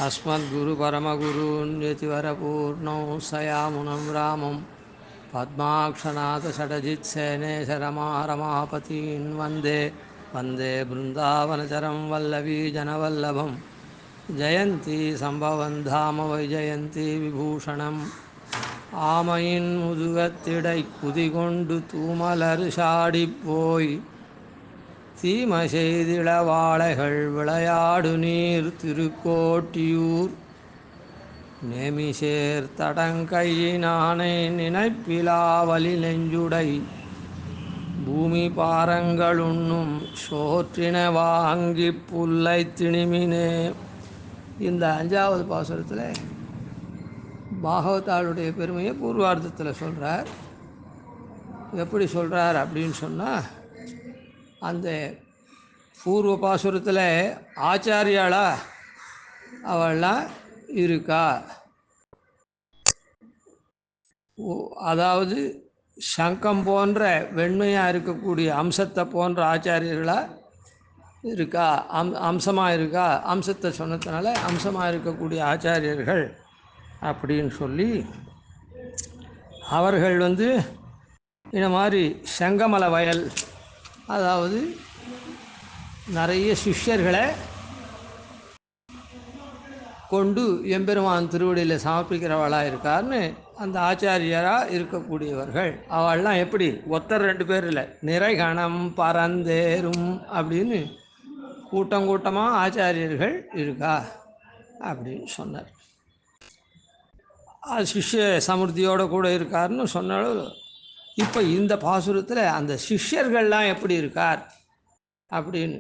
अस्मद्गुरुपरमगुरून् यतिवरपूर्णौ सयामुनं रामं पद्माक्षनाथषडजित्सेनेशरमारमापतीन् वन्दे वन्दे बृन्दावनचरं वल्लवीजनवल्लभं जयन्ती सम्भवन् धाम वैजयन्ती विभूषणम् ஆமையின் முதுகத்திடை குதிகொண்டு தூமலர் சாடிப்போய் தீம செய்திளவாளைகள் விளையாடு நீர் திருக்கோட்டியூர் நேமிசேர் தடங்கையினானை நினைப்பிலாவலி நெஞ்சுடை பூமி பாரங்களுண்ணும் சோற்றின வாங்கி புல்லை திணிமினே. இந்த 5வது பாசுரத்தில் பாகவதாளுடைய பெருமையை பூர்வார்த்தத்தில் சொல்கிறார். எப்படி சொல்கிறார் அப்படின்னு சொன்னால், அந்த பூர்வ பாசுரத்தில் ஆச்சாரியாளா அவள்லாம் இருக்கா, அதாவது சங்கம் போன்ற வெண்மையாக இருக்கக்கூடிய அம்சத்தை போன்ற ஆச்சாரியர்களாக இருக்கா, அம்சமாக இருக்கா, அம்சத்தை சொன்னதுனால அம்சமாக இருக்கக்கூடிய ஆச்சாரியர்கள் அப்படின்னு சொல்லி அவர்கள் இந்த மாதிரி செங்கமல வயல், அதாவது நிறைய சிஷ்யர்களை கொண்டு எம்பெருமான் திருவடியில் சமர்ப்பிக்கிறவளாக இருக்கார்னு அந்த ஆச்சாரியராக இருக்கக்கூடியவர்கள். அவள்லாம் எப்படி ஒருத்தர் 2 பேர் இல்லை, நிறைகணம் பரந்தேரும் அப்படின்னு கூட்டம் கூட்டமாக ஆச்சாரியர்கள் இருக்கா அப்படின்னு சொன்னார். சிஷ்ய சமிருத்தியோடு கூட இருக்காருன்னு சொன்னாலும், இப்போ இந்த பாசுரத்தில் அந்த சிஷ்யர்கள்லாம் எப்படி இருக்கார் அப்படின்னு,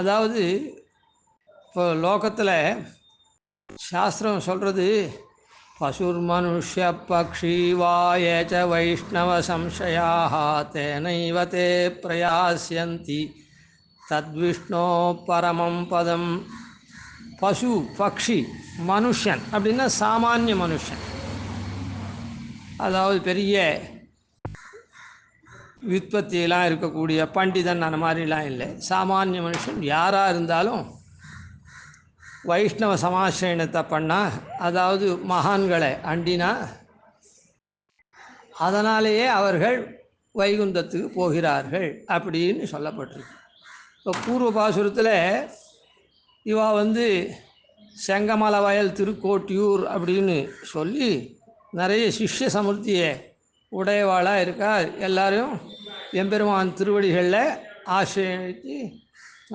அதாவது இப்போ லோகத்தில் சாஸ்திரம் சொல்கிறது, பசுர் மனுஷ்ய பக்ஷி வாயேச்ச வைஷ்ணவ சம்சயாக தேனைவ தே பிரயாஸ்யந்தி தத்விஷ்ணோ பரமம் பதம். பசு பக்ஷி மனுஷன் அப்படின்னா சாமானிய மனுஷன், அதாவது பெரிய விற்பத்தியெல்லாம் இருக்கக்கூடிய பண்டிதன் அந்த மாதிரிலாம் இல்லை. சாமானிய மனுஷன் யாராக இருந்தாலும் வைஷ்ணவ சமாசயனத்தை பண்ணால், அதாவது மகான்களை அண்டினா, அதனாலேயே அவர்கள் வைகுந்தத்துக்கு போகிறார்கள் அப்படின்னு சொல்லப்பட்டிருக்கு. இப்போ பூர்வ பாசுரத்தில் இவா செங்கமல வயல் திருக்கோட்டியூர் அப்படின்னு சொல்லி நிறைய சிஷ்ய சமுர்த்தியை உடையவாளாக இருக்கா. எல்லாரும் எம்பெருமான் திருவடிகளில்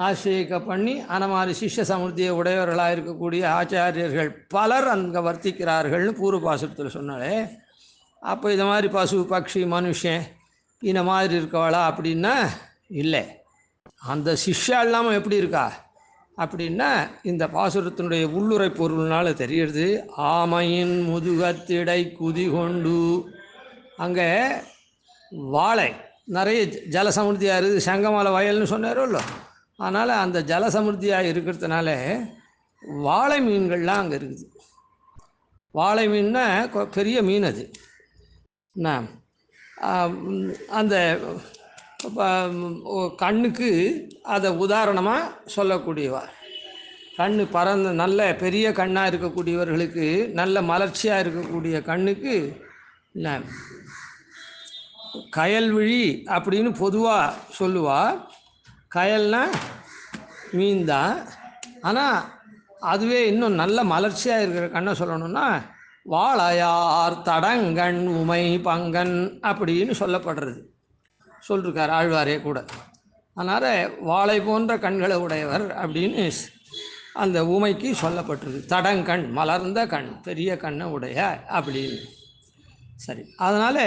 ஆசிரியிக்க பண்ணி அந்த மாதிரி சிஷ்ய சமுர்த்தியை உடையவர்களாக இருக்கக்கூடிய ஆச்சாரியர்கள் பலர் அங்கே வர்த்திக்கிறார்கள்னு பூர்வ பாசுரத்தில் சொன்னாலே, அப்போ இது மாதிரி பசு பக்ஷி மனுஷன் இந்த மாதிரி இருக்கவாளா அப்படின்னா இல்லை. அந்த சிஷ்யா இல்லாமல் எப்படி இருக்கா அப்படின்னா, இந்த பாசுரத்தினுடைய உள்ளுரை பொருள்னால தெரிகிறது. ஆமையின் முதுகத்திடை குதிகொண்டு, அங்கே வாழை நிறைய ஜலசமுர்த்தியாக இருக்குது. செங்கமல வயல்னு சொன்னாரோ இல்லை, அதனால் அந்த ஜலசமுர்த்தியாக இருக்கிறதுனால வாழை மீன்கள்லாம் அங்கே இருக்குது. வாழை மீன்னா பெரிய மீன். அது என்ன, அந்த கண்ணுக்கு அதை உதாரணமாக சொல்லக்கூடியவா. கண் பறந்து நல்ல பெரிய கண்ணாக இருக்கக்கூடியவர்களுக்கு, நல்ல மலர்ச்சியாக இருக்கக்கூடிய கண்ணுக்கு என்ன கயல்விழி அப்படின்னு பொதுவாக சொல்லுவா. கயல்னா மீன் தான், ஆனால் அதுவே இன்னும் நல்ல மலர்ச்சியாக இருக்கிற கண்ணை சொல்லணும்னா வாழையார் தடங்கண் உமை பங்கன் அப்படின்னு சொல்லப்படுறது சொல்லிருக்கார் ஆழ்வாரே கூட. அதனால் வாழை போன்ற கண்களை உடையவர் அப்படின்னு அந்த உமைக்கு சொல்லப்பட்டிருக்கு. தடங்கண் மலர்ந்த கண், பெரிய கண்ணை உடைய அப்படின்னு. சரி, அதனால்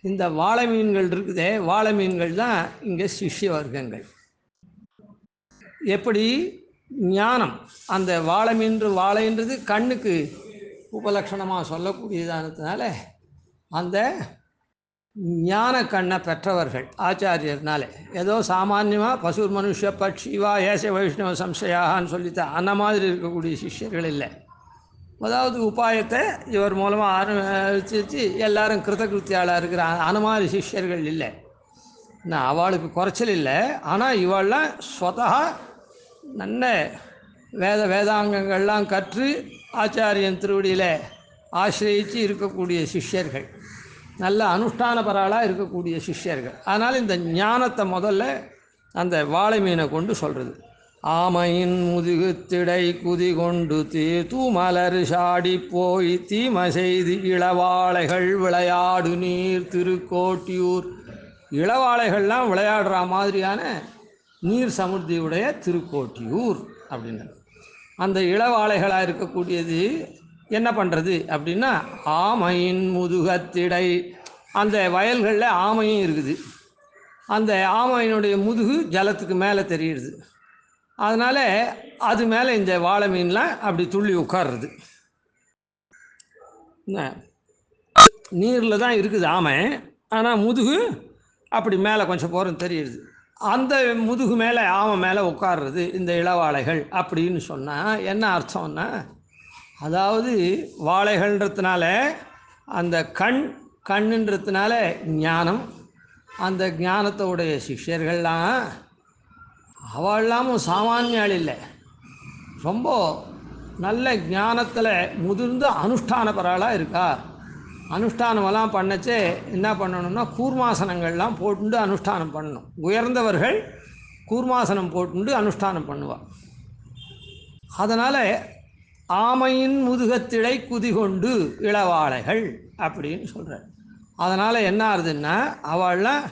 இந்த வாழை மீன்கள் இருக்குதே, வாழை மீன்கள் தான் இங்கே சிஷ்ய வர்க்கங்கள். எப்படி ஞானம், அந்த வாழை மீன், வாழைன்றது கண்ணுக்கு உபலட்சணமாக சொல்லக்கூடியதானதுனால அந்த ஞான கண்ணை பெற்றவர்கள் ஆச்சாரியர்னால. ஏதோ சாமான்யமாக பசுர் மனுஷ பட்சிவா ஏச வைஷ்ணவ சம்சயாகான்னு சொல்லித்தான் அந்த மாதிரி இருக்கக்கூடிய சிஷ்யர்கள் இல்லை. அதாவது உபாயத்தை இவர் மூலமாக ஆரம்பிச்சு எல்லாரும் கிருத்தகிருத்தியாளாக இருக்கிற அந்த மாதிரி சிஷ்யர்கள் இல்லை. நான் அவளுக்கு குறைச்சல் இல்லை, ஆனால் இவள்லாம் ஸ்வதா நல்ல வேதாங்கங்கள்லாம் கற்று ஆச்சாரியன் திருவடியில் ஆசிரியித்து இருக்கக்கூடிய சிஷ்யர்கள், நல்ல அனுஷ்டானபராளாக இருக்கக்கூடிய சிஷ்யர்கள். அதனால் இந்த ஞானத்தை முதல்ல அந்த வாழை மீனை கொண்டு சொல்கிறது. ஆமையின் முதுகு திடை குதி கொண்டு தூமலர் சாடி போய் தீம செய்து இளவாளைகள் விளையாடு நீர் திருக்கோட்டியூர். இளவாளைகள்லாம் விளையாடுற மாதிரியான நீர் சமுர்த்தியுடைய திருக்கோட்டியூர் அப்படின்னு. அந்த இளவாளைகளாக இருக்கக்கூடியது என்ன பண்ணுறது அப்படின்னா, ஆமையின் முதுகத்திடை, அந்த வயல்களில் ஆமையும் இருக்குது. அந்த ஆமையினுடைய முதுகு ஜலத்துக்கு மேலே தெரியுது. அதனால் அது மேலே இந்த வாழை மீன்லாம் அப்படி துள்ளி உட்கார்றது. நீரில் தான் இருக்குது ஆமை, ஆனால் முதுகு அப்படி மேலே கொஞ்சம் போகிறோம் தெரியுது. அந்த முதுகு மேலே ஆமை மேலே உட்கார்றது இந்த இளவாளைகள் அப்படின்னு சொன்னால் என்ன அர்த்தம்னா, அதாவது வாழைகள்ன்றதுனால அந்த கண்ணுன்றதுனால ஞானம், அந்த ஞானத்தோடைய சிஷ்யர்கள்லாம் அவள்லாமும் சாமானியாள் இல்லை, ரொம்ப நல்ல ஞானத்தில் முதிர்ந்து அனுஷ்டானபராளாக இருக்கா. அனுஷ்டானமெல்லாம் பண்ணச்சே என்ன பண்ணணும்னா கூர்மாசனங்கள்லாம் போட்டு அனுஷ்டானம் பண்ணணும். உயர்ந்தவர்கள் கூர்மாசனம் போட்டு அனுஷ்டானம் பண்ணுவாள். அதனால் ஆமையின் முதுகத்திடை குதிகொண்டு இளவாளைகள் அப்படின்னு சொல்கிறார். அதனால் என்ன ஆகுதுன்னா, அவள்லாம்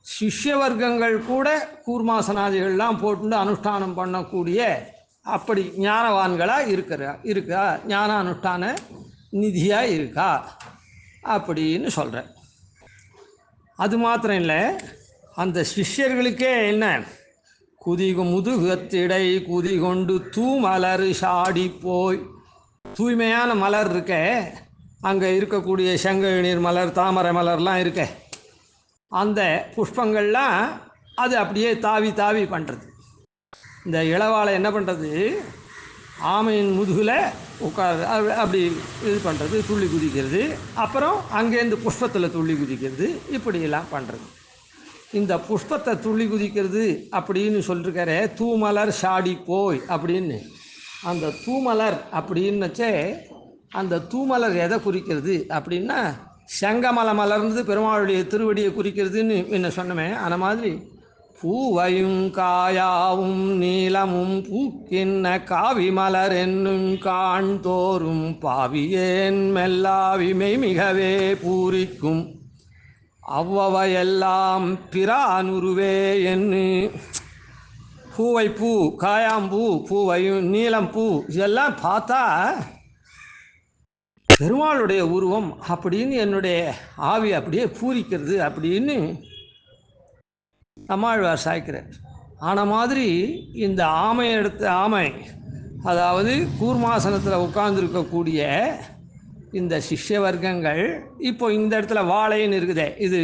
சிஷ்ய வர்க்கங்கள் கூட கூர்மாசனாதிகள்லாம் போட்டு அனுஷ்டானம் பண்ணக்கூடிய அப்படி ஞானவான்களாக இருக்கா, ஞான அனுஷ்டான நிதியாக இருக்கா அப்படின்னு சொல்கிறேன். அது மாத்திரம் இல்லை, அந்த சிஷ்யர்களுக்கே என்ன முதுகத்திடை குதி கொண்டு தூமலர் சாடி போய், தூய்மையான மலர் இருக்க, அங்கே இருக்கக்கூடிய செங்கழுநீர் மலர் தாமரை மலர்லாம் இருக்க, அந்த புஷ்பங்கள்லாம் அது அப்படியே தாவி தாவி பண்ணுறது. இந்த இளவாழை என்ன பண்ணுறது, ஆமையின் முதுகில் உட்கார் அப்படி இது பண்ணுறது, துள்ளி குதிக்கிறது, அப்புறம் அங்கேருந்து புஷ்பத்தில் துள்ளி குதிக்கிறது, இப்படியெல்லாம் பண்ணுறது. இந்த புஷ்பத்தை துள்ளி குதிக்கிறது அப்படின்னு சொல்லிருக்காரு, தூமலர் சாடி போய் அப்படின்னு. அந்த தூமலர் அப்படின்னுச்சே, அந்த தூமலர் எதை குறிக்கிறது அப்படின்னா, செங்கமல மலர்ந்து பெருமாளுடைய திருவடியை குறிக்கிறதுன்னு என்ன சொன்னமே, அந்த மாதிரி பூவையும் காயாவும் நீளமும் பூக்கின்ன காவி மலர் என்னும் காண் தோறும் பாவியேன் மெல்லாவிமை மிகவே பூரிக்கும் அவ்வவையெல்லாம் பிரானுருவே என்று. பூவைப்பூ, காயாம்பூ, பூவையும் நீளம்பூ இதெல்லாம் பார்த்தா பெருமாளுடைய உருவம் அப்படின்னு என்னுடைய ஆவி அப்படியே பூரிக்கிறது அப்படின்னு நம்மாழ்வார் சாய்க்கிறார். ஆன மாதிரி இந்த ஆமை அதாவது கூர்மாசனத்தில் உட்கார்ந்துருக்கக்கூடிய இந்த சிஷ்ய வர்க்கங்கள் இப்போ இந்த இடத்துல வாழைன்னு இருக்குதே, இது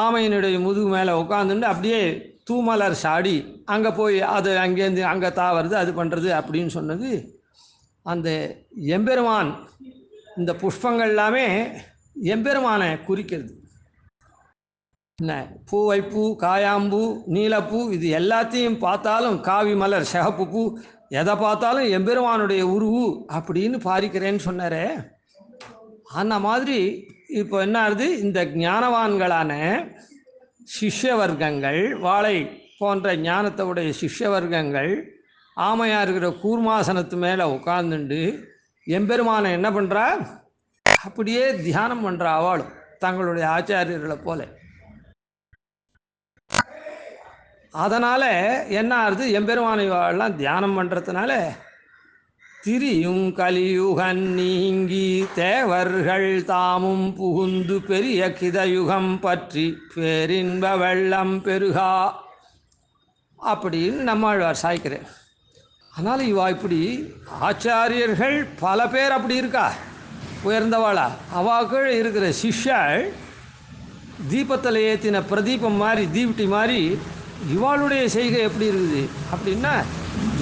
ஆமையினுடைய முதுகு மேலே உட்காந்துட்டு அப்படியே தூமலர் சாடி அங்கே போய் அது அங்கேருந்து அங்கே தாவறது, அது பண்ணுறது அப்படின்னு சொன்னது அந்த எம்பெருமான். இந்த புஷ்பங்கள் எல்லாமே எம்பெருமானை குறிக்கிறது. என்ன பூவைப்பூ, காயாம்பூ, நீலப்பூ இது எல்லாத்தையும் பார்த்தாலும், காவி மலர், சிகப்பு பூ எதை பார்த்தாலும் எம்பெருமானுடைய உருவு அப்படின்னு பாரிக்கிறேன்னு சொன்னாரே. அந்த மாதிரி இப்போ என்ன ஆகுது, இந்த ஞானவான்களான சிஷ்ய வர்க்கங்கள், வாழை போன்ற ஞானத்தோடைய சிஷ்ய வர்க்கங்கள் ஆமையாக இருக்கிற கூர்மாசனத்து மேலே உட்கார்ந்துண்டு எம்பெருமானை என்ன பண்ணுறா, அப்படியே தியானம் பண்ணுறா. அவளும் தங்களுடைய ஆச்சாரியர்களை போல. அதனால் என்ன ஆகுது, எம்பெருமானைலாம் தியானம் பண்ணுறதுனால திரியும் கலியுகன் நீங்கி தேவர்கள் தாமும் புகுந்து பெரிய கிதயுகம் பற்றி பேரின்ப வெள்ளம் பெருகா அப்படின்னு நம்மாழ்வார் சாய்க்கிறேன். அதனால் இவா இப்படி ஆச்சாரியர்கள் பல பேர் அப்படி இருக்கா, உயர்ந்தவாளா. அவாக்கள் இருக்கிற சிஷ்யாள் தீபத்தில் ஏற்றின பிரதீபம் மாதிரி, தீப்டி மாதிரி இவாளுடைய செய்கை எப்படி இருக்குது அப்படின்னா,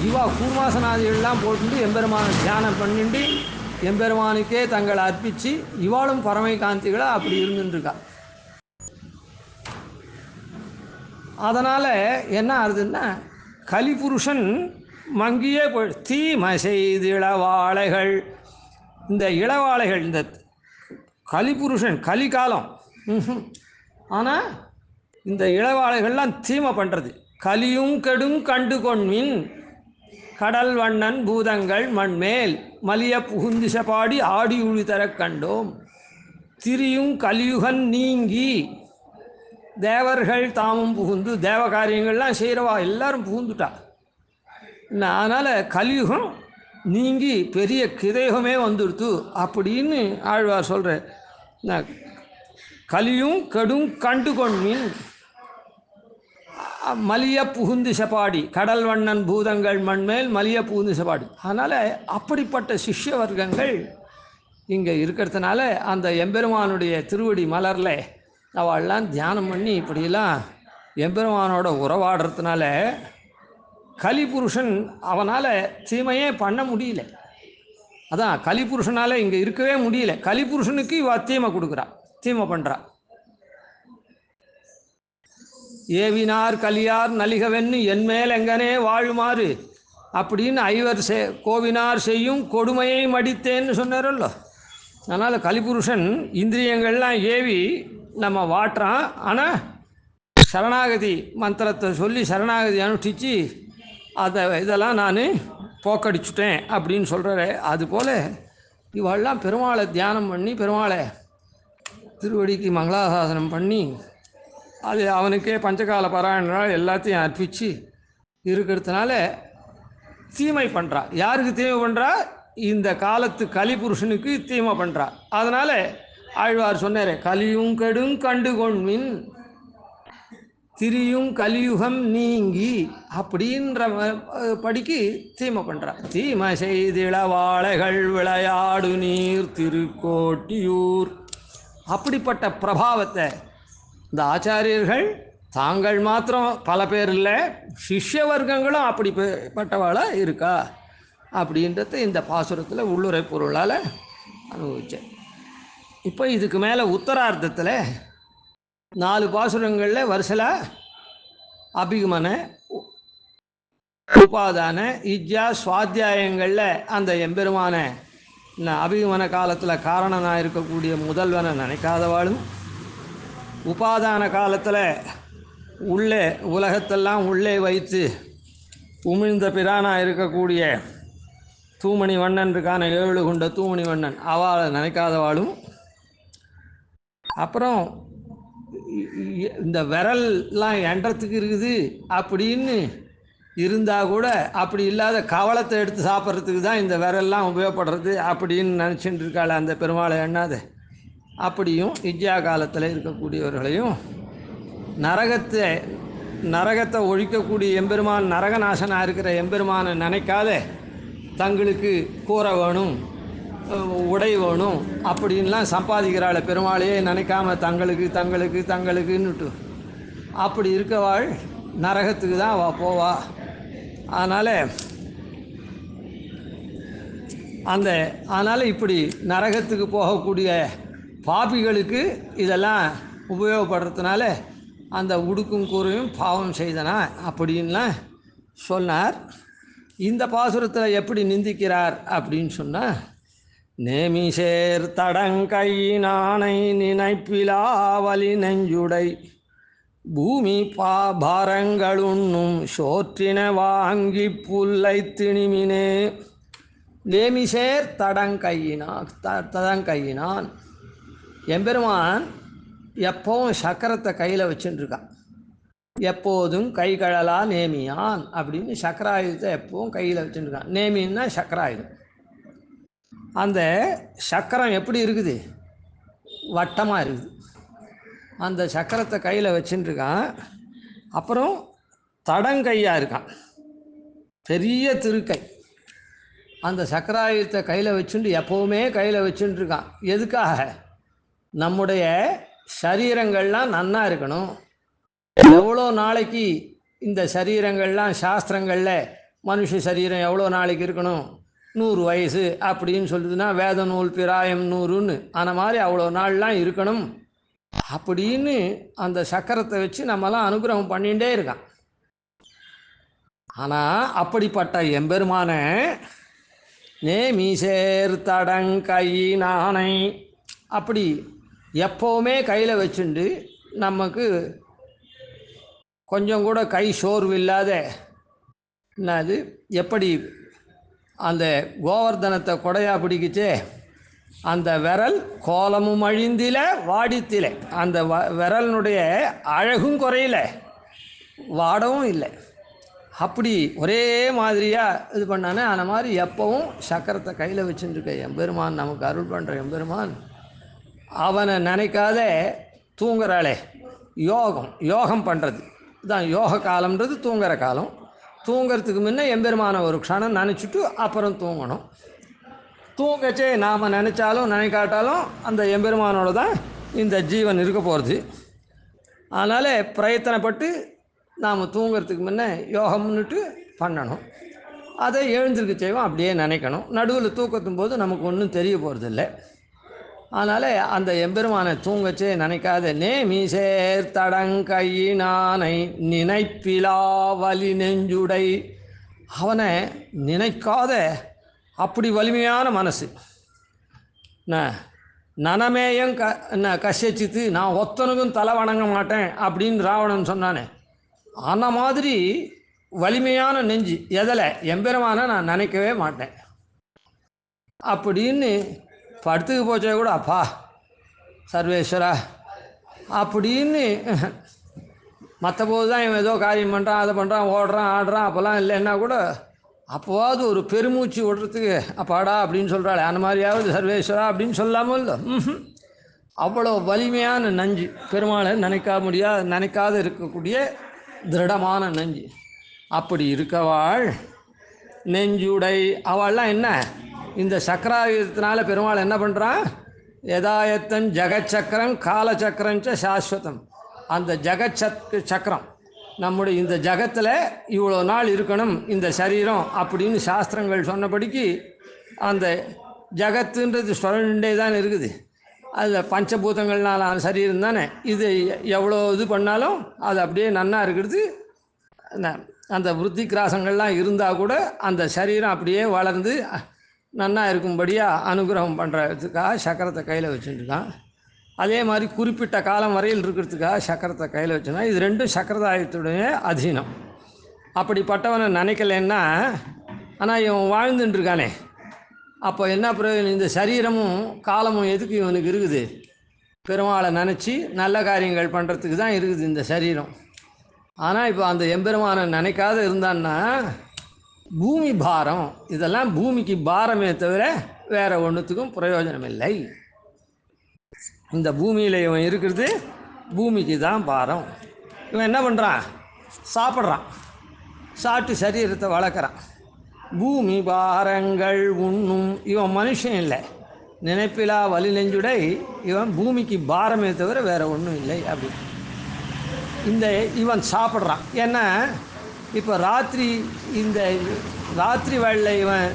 இவா கூர்மாசனாதிகள்லாம் போட்டு எம்பெருமானை தியானம் பண்ணிட்டு எம்பெருமானுக்கே தங்களை அர்ப்பித்து இவாளும் பரமை காந்திகளாக அப்படி இருந்துட்டுருக்கா. அதனால் என்ன ஆகுதுன்னா, கலிபுருஷன் மங்கியே போய் தீமை செய்து இளவாளைகள். இந்த இளவாளைகள் இந்த கலிபுருஷன் கலிகாலம். ஆனால் இந்த இளவாளைகள்லாம் தீமை பண்ணுறது. கலியும் கெடும் கண்டு கொண்மின் கடல் வண்ணன் பூதங்கள் மண்மேல் மலிய புகுந்திச பாடி ஆடி உழி தர கண்டோம். திரியும் கலியுகன் நீங்கி தேவர்கள் தாமும் புகுந்து தேவ காரியங்கள்லாம் செய்கிறவா எல்லாரும் புகுந்துட்டா. அதனால் கலியுகம் நீங்கி பெரிய கிரேகமே வந்துடுத்து அப்படின்னு ஆழ்வார் சொல்கிற. கலியும் கெடும் கண்டு கொண்மின் மலிய புகுந்து செபாடி கடல் வண்ணன் பூதங்கள் மண்மேல் மலிய புகுந்து செபாடி. அதனால் அப்படிப்பட்ட சிஷ்ய வர்க்கங்கள் இங்கே இருக்கிறதுனால அந்த எம்பெருமானுடைய திருவடி மலரில் அவள்லாம் தியானம் பண்ணி இப்படிலாம் எம்பெருமானோட உறவாடுறதுனால கலிபுருஷன் அவனால் தீமையே பண்ண முடியல. அதான் கலிபுருஷனால் இங்கே இருக்கவே முடியல. கலிபுருஷனுக்கு இவ தீமை கொடுக்குறா, தீமை பண்ணுறா. ஏவினார் கலியார் நலிகவென்னு என்மேல் எங்கனே வாழுமாறு அப்படின்னு ஐவர் கோவினார் செய்யும் கொடுமையை மடித்தேன்னு சொன்னாரல்ல. அதனால் கலிபுருஷன் இந்திரியங்கள்லாம் ஏவி நம்ம வாட்டுறான். ஆனால் சரணாகதி மந்திரத்தை சொல்லி சரணாகதி அனுஷ்டிச்சு இதெல்லாம் நான் போக்கடிச்சுட்டேன் அப்படின்னு சொல்கிற. அதுபோல் இவெல்லாம் பெருமாளை தியானம் பண்ணி பெருமாளை திருவடிக்கு மங்களாசாசனம் பண்ணி அது அவனுக்கே பஞ்சகால பாராயணனால் எல்லாத்தையும் அர்ப்பித்து இருக்கிறதுனால தீமை பண்ணுறா. யாருக்கு தீமை பண்ணுறா? இந்த காலத்து கலிபுருஷனுக்கு தீமை பண்ணுறா. அதனால் ஆழ்வார் சொன்னார், கலியும் கெடும் கண்டு கொண்மின் திரியும் கலியுகம் நீங்கி அப்படின்ற படிக்கு தீமை பண்ணுறா. தீமை செய்திளவாளைகள் விளையாடு நீர் திருக்கோட்டியூர். அப்படிப்பட்ட பிரபாவத்தை இந்த ஆச்சாரியர்கள் தாங்கள் மாத்திரம் பல பேர் இல்லை, சிஷ்ய வர்க்கங்களும் அப்படிப்பட்டவாளாக இருக்கா அப்படின்றத இந்த பாசுரத்தில் உள்ளுரை பொருளால் அனுபவித்தேன். இப்போ இதுக்கு மேலே உத்தரார்த்தத்தில் 4 பாசுரங்களில் வரிசையில் அபிகமன உபாதான இஜ்ஜா சுவாத்தியாயங்களில் அந்த எம்பெருமான அபிகமன காலத்தில் காரணனாக இருக்கக்கூடிய முதல்வனை நினைக்காதவாளும், உபாதான காலத்தில் உள்ளே உலகத்தெல்லாம் உள்ளே வைத்து உமிழ்ந்த பிரானாக இருக்கக்கூடிய தூமணி வண்ணன் இருக்கான 7 கொண்ட தூமணி வண்ணன் அவளை நினைக்காதவாளும், அப்புறம் இந்த விரல்லாம் எண்டத்துக்கு இருக்குது அப்படின்னு இருந்தால் கூட அப்படி இல்லாத கவலத்தை எடுத்து சாப்பிட்றதுக்கு தான் இந்த விரல்லாம் உபயோகப்படுறது அப்படின்னு நினச்சிட்டு இருக்காள் அந்த பெருமாளை எண்ணாத. அப்படியும் இஜ்ஜா காலத்தில் இருக்கக்கூடியவர்களையும் நரகத்தை ஒழிக்கக்கூடிய எம்பெருமான் நரகநாசனாக இருக்கிற எம்பெருமானை நினைக்காத தங்களுக்கு கூரை வேணும் உடை வேணும் அப்படின்லாம் சம்பாதிக்கிறாள். பெருமாளையே நினைக்காம தங்களுக்குன்னுட்டு அப்படி இருக்கவாள் நரகத்துக்கு தான் அவள் போவா. அதனால் இப்படி நரகத்துக்கு போகக்கூடிய பாபிகளுக்கு இதெல்லாம் உபயோகப்படுறதுனால அந்த உடுக்கும் கூரையும் பாவம் செய்தனா அப்படின்லாம் சொன்னார். இந்த பாசுரத்தில் எப்படி நிந்திக்கிறார் அப்படின்னு சொன்னால், நேமிசேர் தடங்கையினானை நினைப்பிலாவலி நெஞ்சுடை பூமி பாரங்களுண்ணும் சோற்றின வாங்கி புல்லை திணிமினே. நேமிசேர் தடங்கையினான் எம்பெருமான் எப்போவும் சக்கரத்தை கையில் வச்சுட்டுருக்கான். எப்போதும் கைகழலா நேமியான் அப்படின்னு சக்கராயுதத்தை எப்பவும் கையில் வச்சுட்டுருக்கான். நேமின்னா சக்கராயுதம். அந்த சக்கரம் எப்படி இருக்குது? வட்டமாக இருக்குது. அந்த சக்கரத்தை கையில் வச்சுட்டுருக்கான். அப்புறம் தடங்கையாக இருக்கான், பெரிய திருக்கை. அந்த சக்கராயுதத்தை கையில் வச்சுட்டு எப்போவுமே கையில் வச்சுட்டுருக்கான். எதுக்காக? நம்முடைய சரீரங்கள்லாம் நன்னா இருக்கணும். எவ்வளோ நாளைக்கு இந்த சரீரங்கள்லாம் சாஸ்திரங்களில் மனுஷ சரீரம் எவ்வளோ நாளைக்கு இருக்கணும்? 100 வயசு அப்படின்னு சொல்லுதுன்னா வேத நூல் பிராயம் 100ன்னு அந்த மாதிரி அவ்வளோ நாள்லாம் இருக்கணும் அப்படின்னு அந்த சக்கரத்தை வச்சு நம்மலாம் அனுகிரகம் பண்ணிகிட்டே இருக்கான். ஆனால் அப்படிப்பட்ட எம்பெருமான நேமிசேர் தடங்கையினானை அப்படி எப்போவுமே கையில் வச்சுண்டு நமக்கு கொஞ்சம் கூட கை சோர்வு இல்லாத என்னது எப்படி அந்த கோவர்தனத்தை கொடையா பிடிக்குச்சே அந்த விரல் கோலமும் அழிந்தில வாடித்தில அந்த விரலினுடைய அழகும் குறையில வாடவும் இல்லை. அப்படி ஒரே மாதிரியாக இது பண்ணானே அந்த மாதிரி எப்பவும் சக்கரத்தை கையில் வச்சுருக்க எம்பெருமான் நமக்கு அருள் பண்ணுற எம்பெருமான் அவனை நினைக்காத தூங்குறாளே யோகம் பண்ணுறது தான் யோக காலம்ன்றது தூங்குற காலம். தூங்கிறதுக்கு முன்னே எம்பெருமான ஒரு க்ஷணம் நினச்சிட்டு அப்புறம் தூங்கணும். தூங்கச்சே நாம் நினச்சாலும் நினைக்காட்டாலும் அந்த எம்பெருமானோட தான் இந்த ஜீவன் இருக்க போகிறது. அதனால் பிரயத்தனப்பட்டு நாம் தூங்கிறதுக்கு முன்னே யோகம்னுட்டு பண்ணணும். அதை எழுந்திருக்க செய்வோம், அப்படியே நினைக்கணும். நடுவில் தூக்கத்தும் போது நமக்கு ஒன்றும் தெரிய போகிறதில்லை. அதனால் அந்த எம்பெருமானை தூங்கச்சே நினைக்காத நேமிசேர் தடங்கையினானை நினைப்பிலா வலி நெஞ்சுடை அவனை நினைக்காத அப்படி வலிமையான மனசு. நனமேயம் கஷ்யச்சித்து நான் ஒத்தனுக்கும் தலை வணங்க மாட்டேன் அப்படின்னு ராவணன் சொன்னானே அந்த மாதிரி வலிமையான நெஞ்சு. எதில் எம்பெருமான நான் நினைக்கவே மாட்டேன் அப்படின்னு படுத்துக்கு போச்சே கூட அப்பா சர்வேஸ்வரா அப்படின்னு மற்ற போது தான் இவன் ஏதோ காரியம் பண்ணுறான் அதை பண்ணுறான் ஓடுறான் ஆடுறான் அப்போல்லாம் இல்லைன்னா கூட அப்போவாவது ஒரு பெருமூச்சு விடுறதுக்கு அப்பாடா அப்படின்னு சொல்கிறாள். அந்த மாதிரியாவது சர்வேஸ்வரா அப்படின்னு சொல்லாமல் இல்லை. அவ்வளோ வலிமையான நஞ்சு பெருமாளை நினைக்காத இருக்கக்கூடிய திருடமான நஞ்சு. அப்படி இருக்கவாள் நெஞ்சுடை அவள்லாம் என்ன இந்த சக்கராயுதத்தினால பெருமாள் என்ன பண்ணுறான் யதாயத்தன் ஜெகச்சக்கரம் காலச்சக்கரஞ்ச சாஸ்வதம். அந்த சக்கரம் நம்முடைய இந்த ஜகத்தில் இவ்வளோ நாள் இருக்கணும் இந்த சரீரம் அப்படின்னு சாஸ்திரங்கள் சொன்னபடிக்கு அந்த ஜகத்துன்றது சொல்லிகிட்டே தான் இருக்குது. அதில் பஞ்சபூதங்கள்னால சரீரம் தானே இது. எவ்வளோ இது பண்ணாலும் அது அப்படியே நன்னா இருக்கிறது. அந்த விருத்தி கிராசங்கள்லாம் இருந்தால் கூட அந்த சரீரம் அப்படியே வளர்ந்து நன்னா இருக்கும்படியாக அனுகிரகம் பண்ணுறதுக்காக சக்கரத்தை கையில் வச்சுட்டுருக்கான். அதே மாதிரி குறிப்பிட்ட காலம் வரையில் இருக்கிறதுக்காக சக்கரத்தை கையில் வச்சுனா இது ரெண்டும் சக்கரதாயத்துடைய அதீனம். அப்படிப்பட்டவனை நினைக்கலன்னா ஆனால் இவன் வாழ்ந்துட்டுருக்கானே அப்போ என்ன பிரயோஜனம்? இந்த சரீரமும் காலமும் எதுக்கு இவனுக்கு இருக்குது? பெருமாளை நினச்சி நல்ல காரியங்கள் பண்ணுறதுக்கு தான் இருக்குது இந்த சரீரம். ஆனால் இப்போ அந்த எம்பெருமானை நினைக்காத இருந்தான்னா பூமி பாரம், இதெல்லாம் பூமிக்கு பாரமே தவிர வேறு ஒன்றுத்துக்கும் பிரயோஜனம் இல்லை. இந்த பூமியில் இவன் இருக்கிறது பூமிக்கு தான் பாரம். இவன் என்ன பண்ணுறான்? சாப்பிட்றான், சாப்பிட்டு சரீரத்தை வளர்க்குறான். பூமி பாரங்கள் உண்ணும். இவன் மனுஷன் இல்லை, நினைப்பிலா வலி நெஞ்சுடை. இவன் பூமிக்கு பாரமே தவிர வேறு ஒன்றும் இல்லை. அப்படி இவன் சாப்பிட்றான். ஏன்னா இப்போ இந்த ராத்திரி வேளையில் இவன்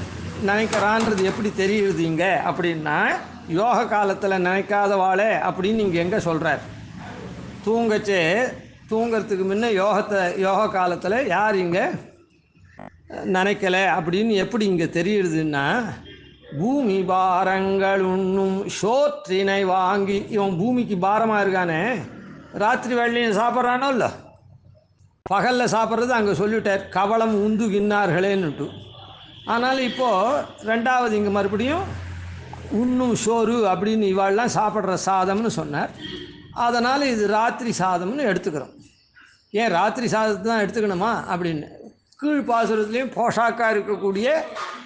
நினைக்கிறான்றது எப்படி தெரியுது இங்கே அப்படின்னா யோக காலத்தில் நினைக்காதவாளே அப்படின்னு இங்கே எங்கே சொல்கிறார்? தூங்கிறதுக்கு முன்னே யோக காலத்தில் யார் இங்கே நினைக்கலை அப்படின்னு எப்படி இங்கே தெரியுதுன்னா பூமி பாரங்கள் உண்ணும் சோற்றினை வாங்கி. இவன் பூமிக்கு பாரமாக இருக்கானே, ராத்திரி வேளையும் சாப்பிட்றானோ இல்லை, பகலில் சாப்பிட்றது அங்கே சொல்லிவிட்டார் கவலம் உந்துகின்னார்களேன்னுட்டு. ஆனால் இப்போது ரெண்டாவது இங்கே மறுபடியும் உண்ணும் சோறு அப்படின்னு இவாள்லாம் சாப்பிட்ற சாதம்னு சொன்னார். அதனால் இது ராத்திரி சாதம்னு எடுத்துக்கிறோம். ஏன் ராத்திரி சாதத்தை தான் எடுத்துக்கணுமா அப்படின்னு கீழ்ப்பாசுரத்துலேயும் போஷாக்காக இருக்கக்கூடிய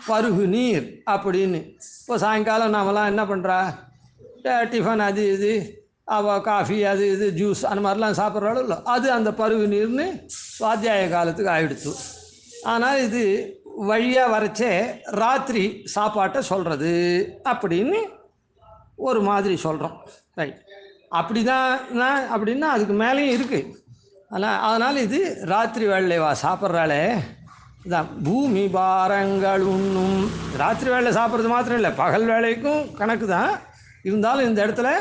பருகு நீர் அப்படின்னு. இப்போ சாயங்காலம் நாமெல்லாம் என்ன பண்ணுறா டிஃபன் அது இது காஃபி அது இது ஜூஸ் அந்த மாதிரிலாம் சாப்பிட்றாலும் இல்லை, அது அந்த பருகு நீர்னு சுவாத்தியாய காலத்துக்கு ஆகிடுச்சு. ஆனால் இது வழியாக வரைச்சே ராத்திரி சாப்பாட்டை சொல்கிறது அப்படின்னு ஒரு மாதிரி சொல்கிறோம். ரைட், அப்படி தான் அப்படின்னா அதுக்கு மேலேயும் இருக்குது. அதனால் இது ராத்திரி வேளைவா சாப்பிட்றாளே இதான் பூமி பாரங்கள் உண்ணும். ராத்திரி வேலை சாப்பிட்றது மாத்திரம் இல்லை, பகல் வேலைக்கும் கணக்கு தான். இருந்தாலும் இந்த இடத்துல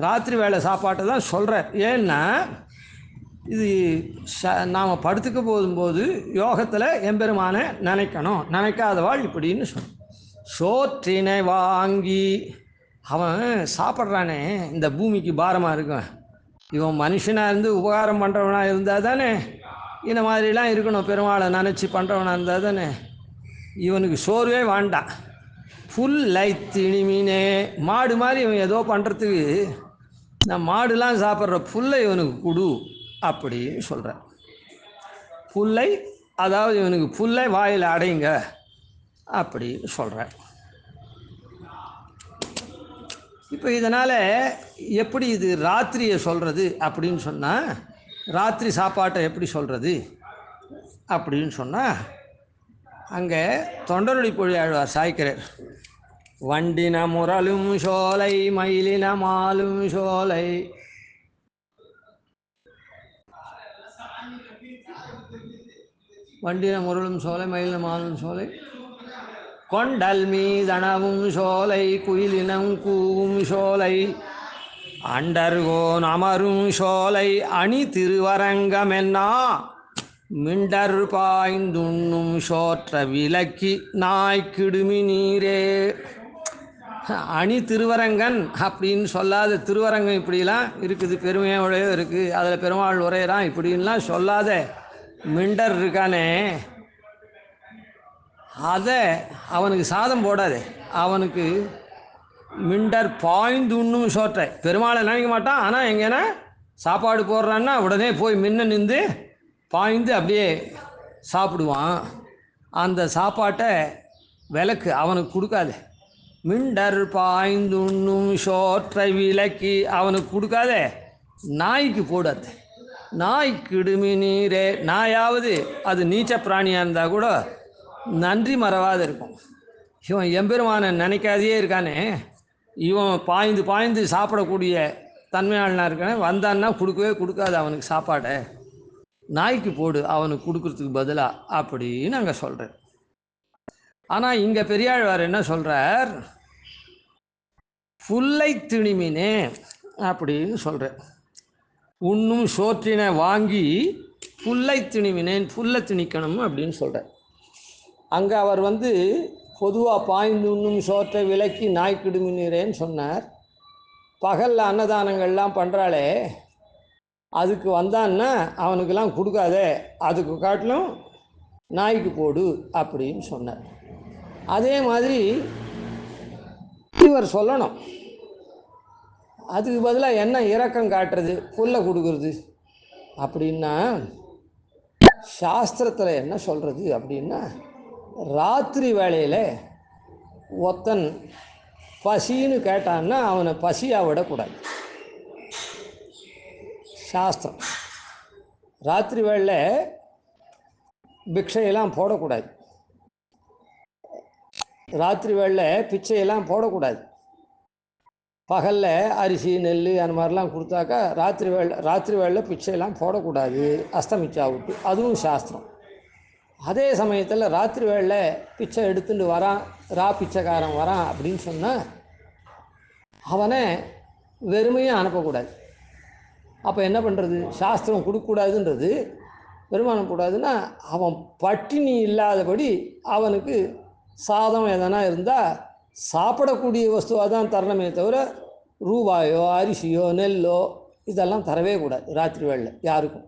ராத்திரி வேலை சாப்பாட்டை தான் சொல்கிறார். ஏன்னா இது நாம் படுத்துக்க போகும்போது யோகத்தில் எம்பெருமானை நினைக்கணும், நினைக்காதவாள் இப்படின்னு சோற்றினை வாங்கி அவன் சாப்பிட்றானே இந்த பூமிக்கு பாரமாக இருக்கும். இவன் மனுஷனாக இருந்து உபகாரம் பண்ணுறவனாக இருந்தால் தானே இந்த மாதிரிலாம் இருக்கணும், பெருமாளை நினச்சி பண்ணுறவனாக இருந்தால் தானே. இவனுக்கு சோர்வே வேண்டாம், புல்லை திணிமீனே மாடு மாதிரி இவன் ஏதோ பண்ணுறதுக்கு இந்த மாடுலாம் சாப்பிட்ற புல்லை இவனுக்கு கொடு அப்படின்னு சொல்கிறேன். புல்லை, அதாவது இவனுக்கு புல்லை வாயில் அடைங்க அப்படின்னு சொல்கிறேன். இப்போ இதனால் எப்படி இது ராத்திரியை சொல்கிறது அப்படின்னு சொன்னால், ராத்திரி சாப்பாட்டை எப்படி சொல்கிறது அப்படின்னு சொன்னால், அங்கே தொண்டருளி பொழியாழ்வார் சாய்க்கிறார். வண்டின முரலும் சோலை மயிலின மாலும் சோலை, வண்டின முரலும் சோலை மயிலின மாலும் சோலை, கொண்டல் மீதனவும் சோலை குயிலினம் கூவும் சோலை, அண்டர்கோன் அமரும் சோலை அணி திருவரங்கமென்னா மிண்டர் பாய்ந்துண்ணும் சோற்ற விலக்கி நாய்க்கிடுமி நீரே. அணி திருவரங்கன் அப்படின்னு சொல்லாத, திருவரங்கம் இப்படிலாம் இருக்குது, பெருமையோடய இருக்குது, அதில் பெருமாள் உரையிறான் இப்படின்லாம் சொல்லாத மிண்டர் இருக்கானே, அதை அவனுக்கு சாதம் போடாது. அவனுக்கு மிண்டர் பாய்ந்து உண்ணும் சோற்றை, பெருமாளை நினைக்க மாட்டான், ஆனால் எங்கேனா சாப்பாடு போடுறான்னா உடனே போய் முன்ன நின்று பாய்ந்து அப்படியே சாப்பிடுவான். அந்த சாப்பாட்டை விளக்கு அவனுக்கு கொடுக்காது. மிண்டர் பாய்ந்து உண்ணும் சோற்றை விலக்கி அவனுக்கு கொடுக்காத நாய்க்கு போடாது. நாய்க்கிடுமி நீரே, நாயாவது அது நீச்ச பிராணியாக இருந்தால் கூட நன்றி மறவாது இருக்கும். இவன் எம்பெருமானை நினைக்காதே இருக்கானே, இவன் பாய்ந்து பாய்ந்து சாப்பிடக்கூடிய தன்மையாளனாக இருக்கானே, வந்தான்னா கொடுக்கவே கொடுக்காது அவனுக்கு சாப்பாடை, நாய்க்கு போடு அவனுக்கு கொடுக்கறதுக்கு பதிலாக அப்படின்னு அங்கே சொல்கிறேன். ஆனால் இங்கே பெரியாழ்வார் என்ன சொல்கிறார், புல்லை திணிமினே அப்படின்னு சொல்கிறேன். உண்ணும் சோற்றினை வாங்கி புல்லை திணிமினேன், புல்லை திணிக்கணும் அப்படின்னு சொல்கிறேன். அங்கே அவர் பொதுவாக பாய்ந்து உண்ணும் சோற்றை விலக்கி நாய்க்கிடுமி நீரேன்னு சொன்னார். பகலில் அன்னதானங்கள்லாம் பண்ணுறாளே, அதுக்கு வந்தான்னா அவனுக்கெல்லாம் கொடுக்காதே, அதுக்கு காட்டிலும் நாய்க்கு போடு அப்படின்னு சொன்னார். அதே மாதிரி இவர் சொல்லணும், அதுக்கு பதிலாக என்ன இரக்கம் காட்டுறது, புல்லை கொடுக்குறது அப்படின்னா, சாஸ்திரத்தில் என்ன சொல்கிறது அப்படின்னா, ராத்திரி வேளையில் ஒருத்தன் பசின்னு கேட்டான்னா அவனை பசியாக விடக்கூடாது. சாஸ்திரம் ராத்திரி வேளையில் பிக்ஷையெல்லாம் போடக்கூடாது, ராத்திரி வேளையில் பிச்சையெல்லாம் போடக்கூடாது. பகலில் அரிசி நெல் அந்த மாதிரிலாம் கொடுத்தாக்கா ராத்திரி வேளையில் பிச்சையெல்லாம் போடக்கூடாது, அஸ்தமிச்சா விட்டு, அதுவும் சாஸ்திரம். அதே சமயத்தில் ராத்திரி வேளையில் பிச்சை எடுத்துட்டு வரான், பிச்சைக்காரன் வரான் அப்படின்னு சொன்னால் அவனை வெறுமையாக அனுப்பக்கூடாது. அப்போ என்ன பண்ணுறது, சாஸ்திரம் கொடுக்கக்கூடாதுன்றது, வெறுமானம் கூடாதுன்னா அவன் பட்டினி இல்லாதபடி அவனுக்கு சாதம் எதனா இருந்தால் சாப்பிடக்கூடிய வஸ்துவாக தான் தரணுமே தவிர ரூபாயோ அரிசியோ நெல்லோ இதெல்லாம் தரவே கூடாது ராத்திரி வேளையில் யாருக்கும்.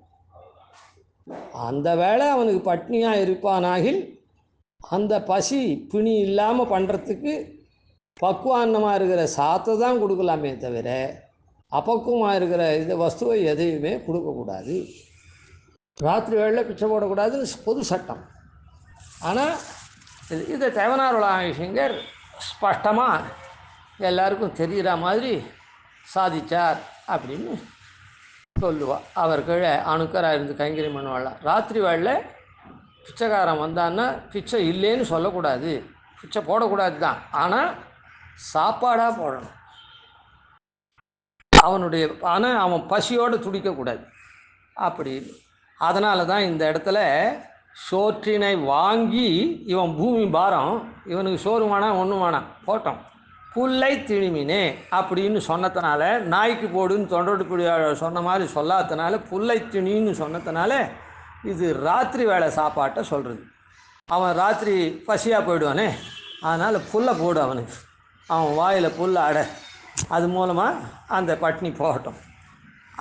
அந்த வேளை அவனுக்கு பட்னியாக இருப்பானாகில் அந்த பசி பிணி இல்லாமல் பண்ணுறதுக்கு பக்குவான்னமாக இருக்கிற சாத்தை தான் கொடுக்கலாமே தவிர அப்பக்குவமாக இருக்கிற இந்த வஸ்துவை எதையுமே கொடுக்கக்கூடாது. ராத்திரி வேளையில் பிச்சை போடக்கூடாதுன்னு பொது சட்டம். ஆனால் இதை தேவனாருளாசிங்கர் ஸ்பஷ்டமாக எல்லாருக்கும் தெரிகிற மாதிரி சாதித்தார் அப்படின்னு சொல்லுவாள். அவர் கீழே அணுக்கராக இருந்து கைங்கரியம் பண்ணுவாள். ராத்திரி வேளையில் பிச்சைக்காரன் வந்தான்னா பிச்சை இல்லைன்னு சொல்லக்கூடாது, பிச்சை போடக்கூடாது தான், ஆனால் சாப்பாடாக போடணும் அவனுடைய. ஆனால் அவன் பசியோடு துடிக்கக்கூடாது அப்படி. அதனால தான் இந்த இடத்துல சோற்றினை வாங்கி, இவன் பூமி பாரம், இவனுக்கு சோறு வேணாம் ஒன்றும் வேணாம் போட்டோம், புல்லை திணிமினே அப்படின்னு சொன்னதுனால, நாய்க்கு போடுன்னு தொண்டோடுக்குடி சொன்ன மாதிரி சொல்லாததுனால புல்லை திணின்னு சொன்னதுனால இது ராத்திரி வேளை சாப்பாட்டை சொல்கிறது. அவன் ராத்திரி பசியாக போயிடுவானே, அதனால் புல்லை போடு அவனுக்கு, அவன் வாயில் புல்லை அடை, அது மூலமாக அந்த பட்னி போகட்டும்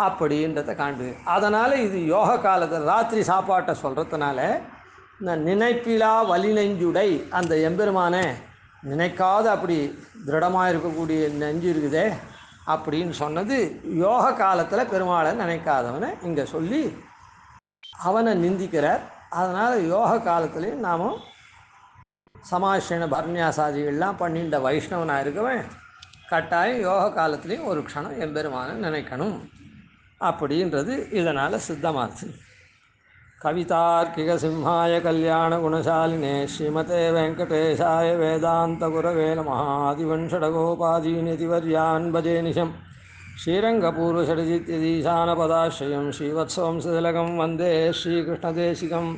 அப்படின்றத காண்பு. அதனால் இது யோக காலத்தில் ராத்திரி சாப்பாட்டை சொல்கிறதுனால இந்த நினைப்பிலா வலி நெஞ்சுடை அந்த எம்பெருமானே நினைக்காத அப்படி திருடமாக இருக்கக்கூடிய நெஞ்சு இருக்குதே அப்படின்னு சொன்னது யோக காலத்தில் பெருமாளை நினைக்காதவனை இங்கே சொல்லி அவனை நிந்திக்கிறார். அதனால் யோக காலத்துலேயும் நாம் சமாஷண பர்ணியாசாதிகள்லாம் பண்ணிட்ட வைஷ்ணவனாக இருக்கவன் கட்டாயம் யோக காலத்துலேயும் ஒரு க்ஷணம் எம்பெருமானை நினைக்கணும் அப்படின்றது இதனால் சித்தமாச்சு. கவிதார்க்கிக சிம்ஹாய கல்யாண குணசாலினே ஸ்ரீமதே வெங்கடேஷாய வேதாந்த குரவே நமः. ஆதிவன்ஷடகோபாதீனிதிவர்யான் பஜே நிஷம் ஸ்ரீரங்கபூர்வஷடஜித்யதீசானபதாஸ்ரயம் ஸ்ரீவத்சவம் சிதிலகம் வந்தே ஸ்ரீகிருஷ்ணதேசிகம்.